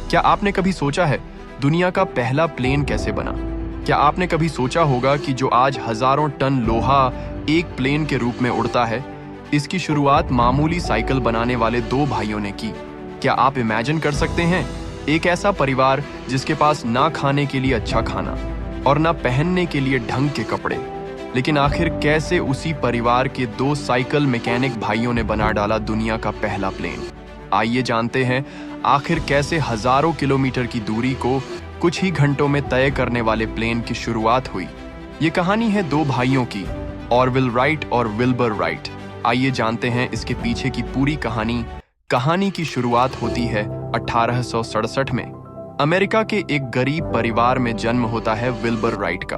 क्या आपने कभी सोचा है दुनिया का पहला प्लेन कैसे बना? क्या आपने कभी सोचा होगा कि जो आज हजारों टन लोहा एक प्लेन के रूप में उड़ता है, इसकी शुरुआत मामूली साइकिल बनाने वाले दो भाइयों ने की? क्या आप इमेजिन कर सकते हैं एक ऐसा परिवार जिसके पास ना खाने के लिए अच्छा खाना और ना पहनने के लिए ढंग के कपड़े, लेकिन आखिर कैसे उसी परिवार के दो साइकिल मैकेनिक भाइयों ने बना डाला दुनिया का पहला प्लेन? आइए जानते हैं आखिर कैसे हजारों किलोमीटर की दूरी को कुछ ही घंटों में तय करने वाले प्लेन की शुरुआत हुई। ये कहानी है दो भाइयों की, ऑरविल राइट और विल्बर राइट। आइए जानते हैं इसके पीछे की पूरी कहानी। कहानी की शुरुआत होती है 1867 में। अमेरिका के एक गरीब परिवार में जन्म होता है विल्बर राइट का,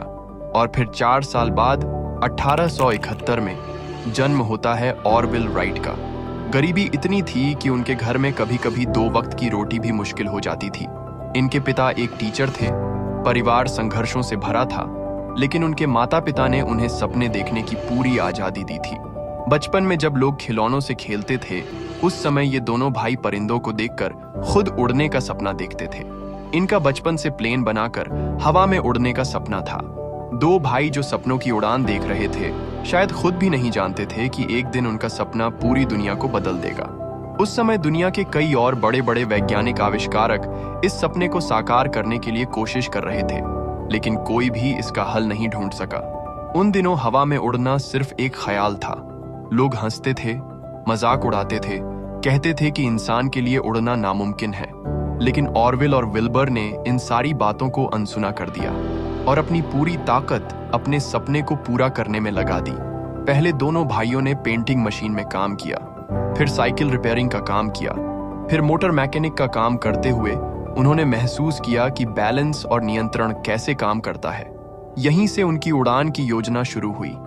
और फिर 4 साल बाद 1871 में जन्म होता है ऑरविल राइट का। गरीबी इतनी थी कि उनके घर में कभी-कभी 2 वक्त की रोटी भी मुश्किल हो जाती थी। इनके पिता एक टीचर थे। परिवार संघर्षों से भरा था, लेकिन उनके माता-पिता ने उन्हें सपने देखने की पूरी आजादी दी थी। बचपन में जब लोग खिलौनों से खेलते थे, उस समय ये दोनों भाई परिंदों को देखकर खुद उड़ने का सपना देखते थे। इनका बचपन से प्लेन बनाकर हवा में उड़ने का सपना था। दो भाई जो सपनों की उड़ान देख रहे थे, शायद खुद भी नहीं जानते थे कि एक दिन उनका सपना पूरी दुनिया को बदल देगा। उस समय दुनिया के कई और बड़े-बड़े वैज्ञानिक आविष्कारक इस सपने को साकार करने के लिए कोशिश कर रहे थे, लेकिन कोई भी इसका हल नहीं ढूंढ सका। उन दिनों हवा में उड़ना सिर्फ एक ख्याल था। लोग हंसते थे, मजाक उड़ाते थे, कहते थे कि इंसान के लिए उड़ना नामुमकिन है। लेकिन ऑरविल और विल्बर ने इन सारी बातों को अनसुना कर दिया और अपनी पूरी ताकत अपने सपने को पूरा करने में लगा दी। पहले दोनों भाइयों ने पेंटिंग मशीन में काम किया, फिर साइकिल रिपेयरिंग का काम किया, फिर मोटर मैकेनिक का काम करते हुए उन्होंने महसूस किया कि बैलेंस और नियंत्रण कैसे काम करता है। यहीं से उनकी उड़ान की योजना शुरू हुई।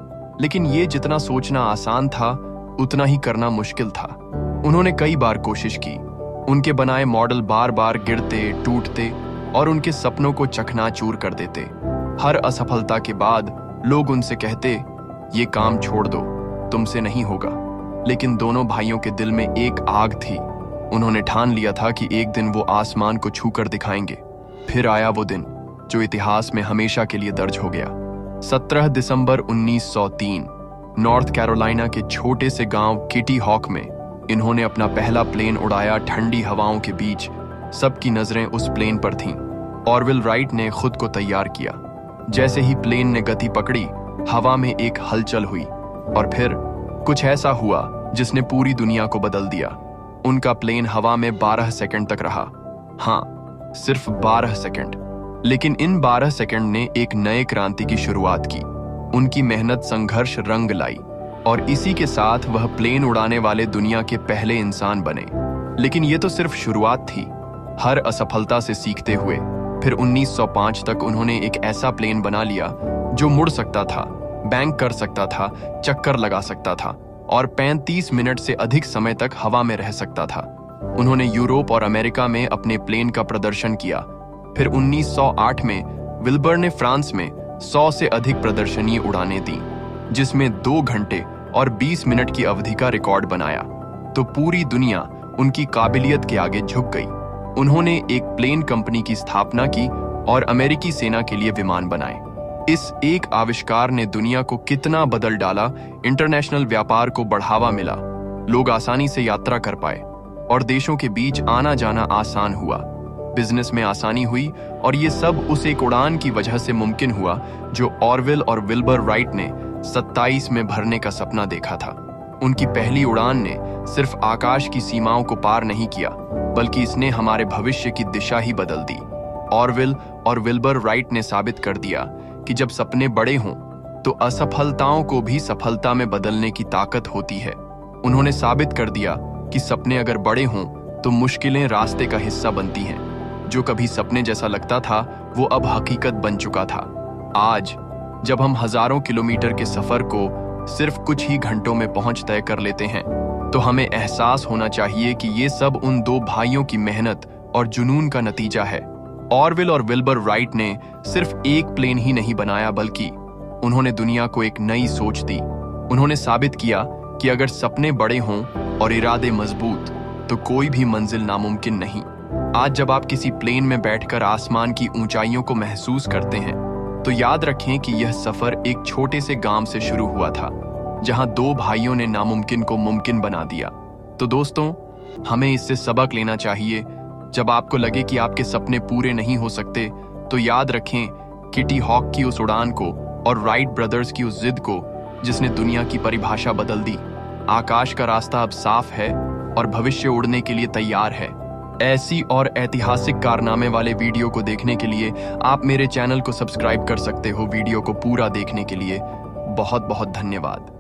लेकिन ये जितना सोचना आसान था, उतना ही करना मुश्किल था। उन्होंने कई बार कोशिश की। उनके बनाए मॉडल बार-बार गिरते, टूटते और उनके सपनों को चकनाचूर कर देते। हर असफलता के बाद लोग उनसे कहते, ये काम छोड़ दो, तुमसे नहीं होगा। लेकिन दोनों भाइयों के दिल में एक आग थी। उन्होंने ठान लिया था कि एक दिन वो आसमान को छूकर दिखाएंगे। फिर आया वो दिन जो इतिहास में हमेशा के लिए दर्ज हो गया। 17 दिसंबर 1903 नॉर्थ कैरोलिना के छोटे से गांव किटी हॉक में इन्होंने अपना पहला प्लेन उड़ाया। ठंडी हवाओं के बीच सबकी नजरें उस प्लेन पर थीं। ऑरविल राइट ने खुद को तैयार किया। जैसे ही प्लेन ने गति पकड़ी, हवा में एक हलचल हुई और फिर कुछ ऐसा हुआ जिसने पूरी दुनिया को बदल दिया। उनका प्लेन हवा में 12 सेकंड तक रहा। हाँ, सिर्फ 12 सेकंड। लेकिन इन 12 सेकंड ने एक नए क्रांति की शुरुआत की। उनकी मेहनत संघर्ष रंग लाई और इसी के साथ वह प्लेन उड़ाने वाले दुनिया के पहले इंसान बने। लेकिन ये तो सिर्फ शुरुआत थी। हर असफलता से सीखते हुए फिर 1905 तक उन्होंने एक ऐसा प्लेन बना लिया जो मुड़ सकता था, बैंक कर सकता था, चक्कर लगा सकता था और 35 मिनट से अधिक समय तक हवा में रह सकता था। उन्होंने यूरोप और अमेरिका में अपने प्लेन का प्रदर्शन किया। फिर 1908 में विल्बर ने फ्रांस में 100 से अधिक प्रदर्शनीय उड़ानें दी, जिसमें 2 घंटे और 20 मिनट की अवधि का रिकॉर्ड बनाया। तो पूरी दुनिया उनकी काबिलियत के आगे झुक गई। उन्होंने एक प्लेन कंपनी की स्थापना की और अमेरिकी सेना के लिए विमान बनाए। इस एक आविष्कार ने दुनिया को कितना बदल डाला। इंटरनेशनल व्यापार को बढ़ावा मिला, लोग आसानी से यात्रा कर पाए और देशों के बीच आना जाना आसान हुआ। बिजनेस में आसानी हुई और ये सब उस एक उड़ान की वजह से मुमकिन हुआ जो ऑरविल और विल्बर राइट ने 27 में भरने का सपना देखा था। उनकी पहली उड़ान ने सिर्फ आकाश की सीमाओं को पार नहीं किया, बल्कि इसने हमारे भविष्य की दिशा ही बदल दी। ऑरविल और विल्बर राइट ने साबित कर दिया कि जब सपने बड़े हों तो असफलताओं को भी सफलता में बदलने की ताकत होती है। उन्होंने साबित कर दिया कि सपने अगर बड़े हों तो मुश्किलें रास्ते का हिस्सा बनती हैं। जो कभी सपने जैसा लगता था, वो अब हकीकत बन चुका था। आज जब हम हजारों किलोमीटर के सफर को सिर्फ कुछ ही घंटों में पहुंच तय कर लेते हैं, तो हमें एहसास होना चाहिए कि ये सब उन दो भाइयों की मेहनत और जुनून का नतीजा है। ऑरविल और विल्बर राइट ने सिर्फ एक प्लेन ही नहीं बनाया, बल्कि उन्होंने दुनिया को एक नई सोच दी। उन्होंने साबित किया कि अगर सपने बड़े हों और इरादे मजबूत, तो कोई भी मंजिल नामुमकिन नहीं। आज जब आप किसी प्लेन में बैठकर आसमान की ऊंचाइयों को महसूस करते हैं, तो याद रखें कि यह सफर एक छोटे से गांव से शुरू हुआ था, जहां दो भाइयों ने नामुमकिन को मुमकिन बना दिया। तो दोस्तों, हमें इससे सबक लेना चाहिए। जब आपको लगे कि आपके सपने पूरे नहीं हो सकते, तो याद रखें किटी हॉक की उस उड़ान को और राइट ब्रदर्स की उस जिद को, जिसने दुनिया की परिभाषा बदल दी। आकाश का रास्ता अब साफ है और भविष्य उड़ने के लिए तैयार है। ऐसी और ऐतिहासिक कारनामे वाले वीडियो को देखने के लिए आप मेरे चैनल को सब्सक्राइब कर सकते हो। वीडियो को पूरा देखने के लिए बहुत बहुत धन्यवाद।